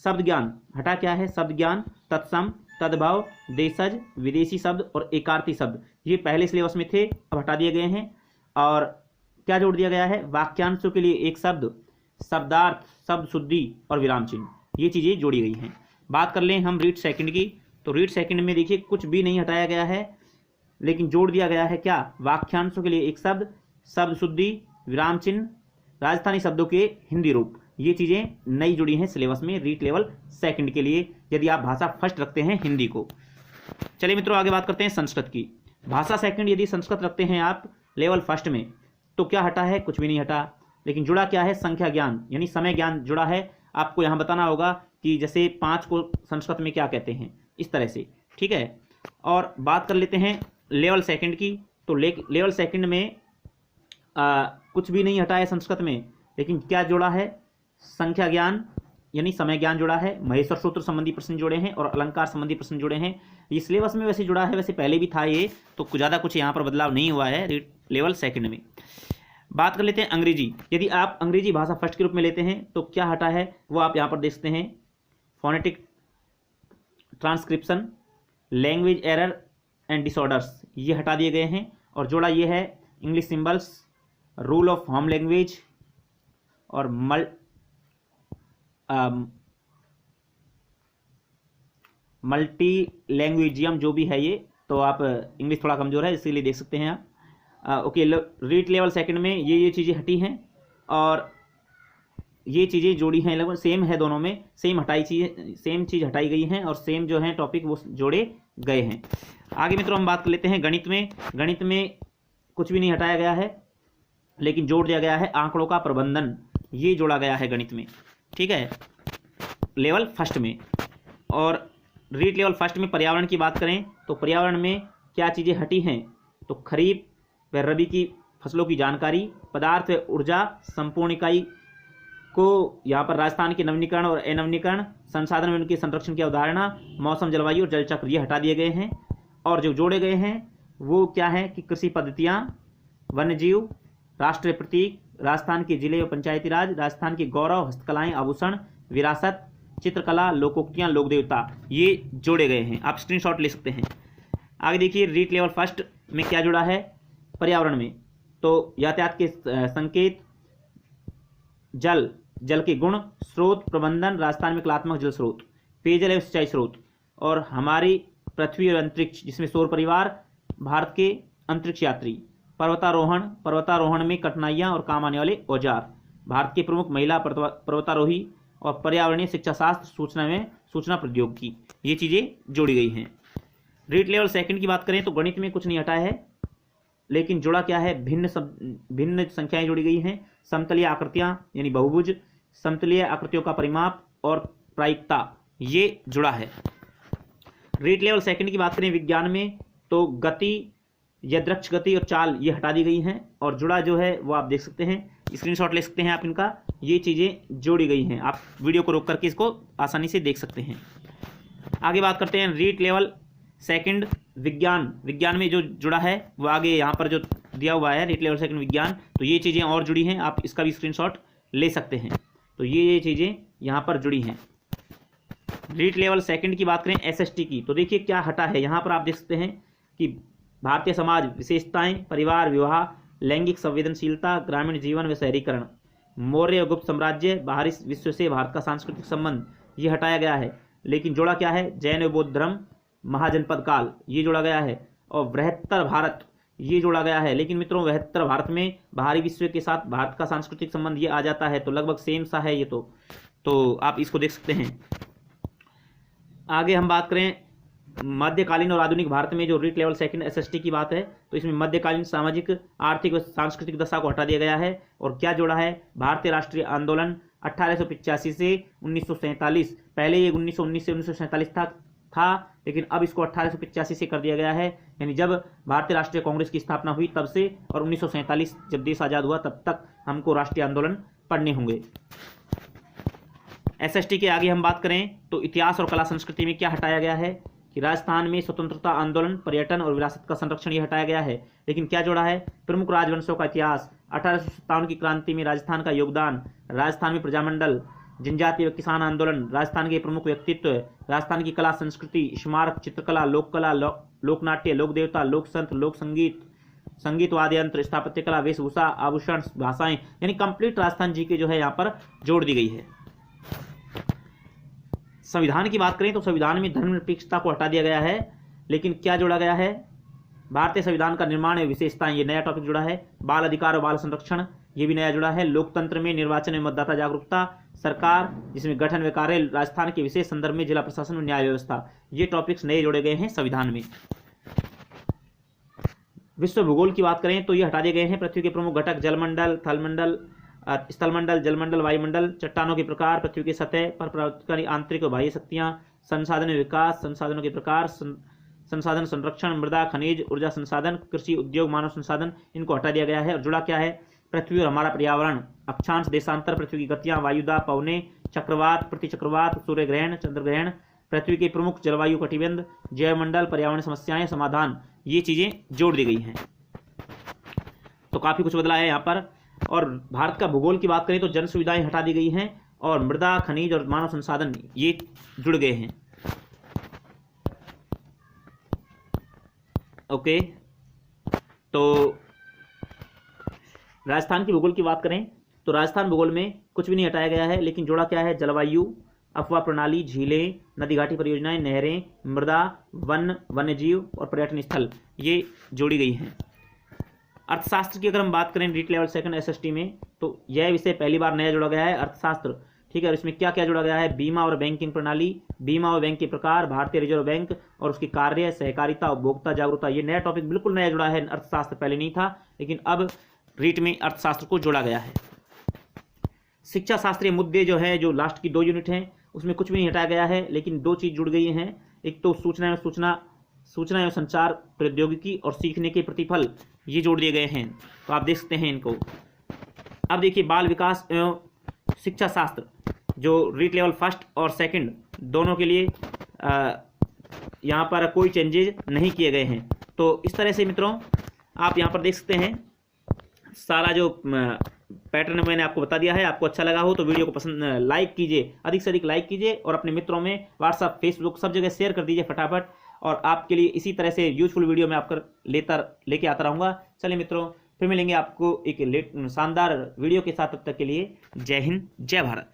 शब्द ज्ञान हटा क्या है, शब्द ज्ञान, तत्सम, तद्भव, देशज, विदेशी शब्द और एकार्थी शब्द, ये पहले सिलेबस में थे, अब हटा दिए गए हैं। और क्या जोड़ दिया गया है, वाक्यांशों के लिए एक शब्द, शब्दार्थ, शब्द शुद्धि और विराम चिन्ह, ये चीज़ें जोड़ी गई हैं। बात कर लें हम रीड सेकंड की, तो रीड सेकंड में देखिए कुछ भी नहीं हटाया गया है, लेकिन जोड़ दिया गया है क्या, वाक्यांशों के लिए एक शब्द, शब्द शुद्धि, विराम चिन्ह, राजस्थानी शब्दों के हिंदी रूप, ये चीज़ें नई जुड़ी हैं सिलेबस में रीड लेवल सेकंड के लिए, यदि आप भाषा फर्स्ट रखते हैं हिंदी को। चलिए मित्रों आगे बात करते हैं संस्कृत की। भाषा सेकंड यदि संस्कृत रखते हैं आप लेवल फर्स्ट में, तो क्या हटा है, कुछ भी नहीं हटा, लेकिन जुड़ा क्या है, संख्या ज्ञान यानी समय ज्ञान जुड़ा है। आपको यहाँ बताना होगा कि जैसे 5 को संस्कृत में क्या कहते हैं, इस तरह से, ठीक है। और बात कर लेते हैं लेवल सेकंड की, तो लेवल सेकंड में कुछ भी नहीं हटा है संस्कृत में, लेकिन क्या जोड़ा है, संख्या ज्ञान यानी समय ज्ञान जुड़ा है, महेश्वर सूत्र संबंधी प्रश्न जुड़े हैं और अलंकार संबंधी प्रश्न जुड़े हैं। ये सिलेबस में वैसे जुड़ा है, वैसे पहले भी था ये, तो ज़्यादा कुछ यहाँ पर बदलाव नहीं हुआ है लेवल सेकंड में। बात कर लेते हैं अंग्रेजी। यदि आप अंग्रेजी भाषा फर्स्ट के रूप में लेते हैं तो क्या हटा है वो आप यहाँ पर देख सकते हैं, phonetic transcription, language error and disorders, ये हटा दिए गए हैं। और जोड़ा ये है English symbols, rule of home language और मल्टी लैंग्वेजियम जो भी है ये, तो आप इंग्लिश थोड़ा कमज़ोर है इसीलिए देख सकते हैं आप। ओके, रीड लेवल सेकंड में ये चीज़ें हटी हैं और ये चीज़ें जोड़ी हैं, लगभग सेम है दोनों में, सेम चीज़ हटाई गई हैं और सेम जो है टॉपिक वो जोड़े गए हैं। आगे मित्रों हम बात कर लेते हैं गणित में। गणित में कुछ भी नहीं हटाया गया है, लेकिन जोड़ दिया गया है आंकड़ों का प्रबंधन, ये जोड़ा गया है गणित में, ठीक है, लेवल फर्स्ट में। और रीड लेवल फर्स्ट में पर्यावरण की बात करें तो पर्यावरण में क्या चीज़ें हटी हैं, तो खरीफ व रबी की फसलों की जानकारी, पदार्थ व ऊर्जा, संपूर्ण इकाई को यहाँ पर राजस्थान के नवीनीकरण और अनवीनीकरण, संसाधन में उनके संरक्षण की अवधारणा, मौसम, जलवायु और जल चक्र, ये हटा दिए गए हैं। और जो जोड़े गए हैं वो क्या है कि कृषि पद्धतियाँ, वन्यजीव, राष्ट्रीय प्रतीक, राजस्थान के जिले व पंचायती राज, राजस्थान के गौरव, हस्तकलाएं, आभूषण, विरासत, चित्रकला, लोकोक्तियाँ, लोक देवता, ये जोड़े गए हैं, आप स्क्रीनशॉट ले सकते हैं। आगे देखिए रीड लेवल फर्स्ट में क्या जुड़ा है पर्यावरण में, तो यातायात के संकेत, जल के गुण, स्रोत प्रबंधन, राजस्थान में कलात्मक जल स्रोत, पेयजल एवं सिंचाई स्रोत, और हमारी पृथ्वी और अंतरिक्ष जिसमें सौर परिवार, भारत के अंतरिक्ष यात्री, पर्वतारोहण में कठिनाइयाँ और काम आने वाले औजार, भारत के प्रमुख महिला पर्वतारोही, और पर्यावरणीय शिक्षा शास्त्र, सूचना प्रौद्योगिकी, ये चीज़ें जोड़ी गई हैं। रीड लेवल सेकंड की बात करें तो गणित में कुछ नहीं हटाया है, लेकिन जुड़ा क्या है, भिन्न संख्याएं जुड़ी गई हैं, समतलीय आकृतियां यानी बहुभुज, समतलीय आकृतियों का परिमाप और प्रायिकता, ये जुड़ा है। रीड लेवल सेकंड की बात करें विज्ञान में तो गति, यदृक्ष गति और चाल, ये हटा दी गई हैं, और जुड़ा जो है वो आप देख सकते हैं, स्क्रीनशॉट ले सकते हैं आप इनका, ये चीज़ें जोड़ी गई हैं, आप वीडियो को रोक करके इसको आसानी से देख सकते हैं। आगे बात करते हैं रीड लेवल सेकंड विज्ञान में जो जुड़ा है वो आगे यहाँ पर जो दिया हुआ है रीड लेवल सेकंड विज्ञान, तो ये चीज़ें और जुड़ी हैं, आप इसका भी स्क्रीनशॉट ले सकते हैं। तो ये चीज़ें यहाँ पर जुड़ी हैं। रीड लेवल सेकंड की बात करें एसएसटी की, तो देखिए क्या हटा है, यहाँ पर आप देख सकते हैं कि भारतीय समाज विशेषताएं, परिवार, विवाह, लैंगिक संवेदनशीलता, ग्रामीण जीवन व शहरीकरण, मौर्य गुप्त साम्राज्य, बाहरी विश्व से भारत का सांस्कृतिक संबंध, ये हटाया गया है, लेकिन जोड़ा क्या है, जैन व बौद्ध धर्म, महाजनपद काल, ये जोड़ा गया है, और बृहत्तर भारत, ये जोड़ा गया है। लेकिन मित्रों बृहत्तर भारत में बाहरी विश्व के साथ भारत का सांस्कृतिक संबंध ये आ जाता है, तो लगभग सेम सा है ये, तो आप इसको देख सकते हैं। आगे हम बात करें मध्यकालीन और आधुनिक भारत में जो रीड लेवल सेकंड एसएसटी की बात है, तो इसमें मध्यकालीन सामाजिक, आर्थिक व सांस्कृतिक दशा को हटा दिया गया है, और क्या जोड़ा है, भारतीय राष्ट्रीय आंदोलन 1885 से 1947, पहले ये 1919 से 1947 था, लेकिन अब इसको 1885 से कर दिया गया है, यानी जब भारतीय राष्ट्रीय कांग्रेस की स्थापना हुई तब से, और 1947 जब देश आज़ाद हुआ तब तक हमको राष्ट्रीय आंदोलन पढ़ने होंगे। एसएसटी के आगे हम बात करें तो इतिहास और कला संस्कृति में क्या हटाया गया है कि राजस्थान में स्वतंत्रता आंदोलन, पर्यटन और विरासत का संरक्षण, ये हटाया गया है, लेकिन क्या जोड़ा है, प्रमुख राजवंशों का इतिहास, 1857 की क्रांति में राजस्थान का योगदान, राजस्थान में प्रजामंडल, जनजातीय व किसान आंदोलन, राजस्थान के प्रमुख व्यक्तित्व, राजस्थान की कला संस्कृति, स्मारक, चित्रकला, लोक कला, लोकनाट्य, लोक देवता, लोक संत, लोक संगीत, संगीत वाद्य यंत्र, स्थापत्य कला, वेशभूषा, आभूषण, भाषाएं, यानी कंप्लीट राजस्थान जी के जो है यहाँ पर जोड़ दी गई है। संविधान की बात करें तो संविधान में धर्मनिरपेक्षता को हटा दिया गया है, लेकिन क्या जोड़ा गया है? भारतीय संविधान का निर्माण एवं विशेषताएं, ये नया टॉपिक जुड़ा है। बाल अधिकार और बाल संरक्षण, ये भी नया जुड़ा है। लोकतंत्र में निर्वाचन में मतदाता जागरूकता, सरकार जिसमें गठन व कार्य, राजस्थान के विशेष संदर्भ में जिला प्रशासन और न्याय व्यवस्था, ये टॉपिक्स नए जोड़े गए हैं संविधान में। विश्व भूगोल की बात करें तो ये हटा दिए गए हैं। पृथ्वी के प्रमुख घटक जलमंडल, थलमंडल, स्थलमंडल, जलमंडल, वायुमंडल, चट्टानों के प्रकार, पृथ्वी की सतह पर प्रवर्तकारी आंतरिक और बाह्य शक्तियां, संसाधन विकास, संसाधनों के प्रकार, संसाधन संरक्षण, मृदा, खनिज, ऊर्जा संसाधन, कृषि, उद्योग, मानव संसाधन, इनको हटा दिया गया है। और जुड़ा क्या है? पृथ्वी और हमारा पर्यावरण, अक्षांश, देशांतर, पृथ्वी की गतियां, वायुदा, पवने, चक्रवात, प्रतिचक्रवात, सूर्य ग्रहण, चंद्र ग्रहण, पृथ्वी के प्रमुख जलवायु कटिबंध, जैवमंडल, पर्यावरण समस्याएं, समाधान, ये चीजें जोड़ दी गई हैं। तो काफी कुछ बदला है यहाँ पर। और भारत का भूगोल की बात करें तो जन सुविधाएं हटा दी गई हैं और मृदा, खनिज और मानव संसाधन ये जुड़ गए हैं। ओके, तो राजस्थान की भूगोल की बात करें तो राजस्थान भूगोल में कुछ भी नहीं हटाया गया है, लेकिन जोड़ा क्या है? जलवायु, अफवाह प्रणाली, झीलें, नदी घाटी परियोजनाएं, नहरें, मृदा, वन, वन्यजीव और पर्यटन स्थल, ये जोड़ी गई हैं। अर्थशास्त्र की अगर हम बात करें रीट लेवल सेकंड एसएसटी में, तो यह विषय पहली बार नया जोड़ा गया है, अर्थशास्त्र। ठीक है, और इसमें क्या क्या जोड़ा गया है? बीमा और बैंकिंग प्रणाली, बीमा और बैंक के प्रकार, भारतीय रिजर्व बैंक और उसकी कार्य, सहकारिता, उपभोक्ता जागरूकता, ये नया टॉपिक बिल्कुल नया जुड़ा है। अर्थशास्त्र पहले नहीं था, लेकिन अब रीट में अर्थशास्त्र को जोड़ा गया है। शिक्षा शास्त्रीय मुद्दे जो है, जो लास्ट की 2 यूनिट हैं, उसमें कुछ भी नहीं हटाया गया है, लेकिन 2 चीज जुड़ गई हैं। एक तो सूचना एवं संचार प्रौद्योगिकी और सीखने के प्रतिफल, ये जोड़ दिए गए हैं। तो आप देख सकते हैं इनको। अब देखिए बाल विकास एवं शिक्षा शास्त्र, जो रीट लेवल फर्स्ट और सेकंड दोनों के लिए यहाँ पर कोई चेंजेज नहीं किए गए हैं। तो इस तरह से मित्रों आप यहाँ पर देख सकते हैं सारा जो पैटर्न मैंने आपको बता दिया है। आपको अच्छा लगा हो तो वीडियो को पसंद लाइक कीजिए, अधिक से अधिक लाइक कीजिए और अपने मित्रों में व्हाट्सएप, फेसबुक सब जगह शेयर कर दीजिए फटाफट। और आपके लिए इसी तरह से यूजफुल वीडियो मैं आपको लेके आता रहूँगा। चलिए मित्रों, फिर मिलेंगे आपको एक शानदार वीडियो के साथ। तब तक के लिए जय हिंद, जय भारत।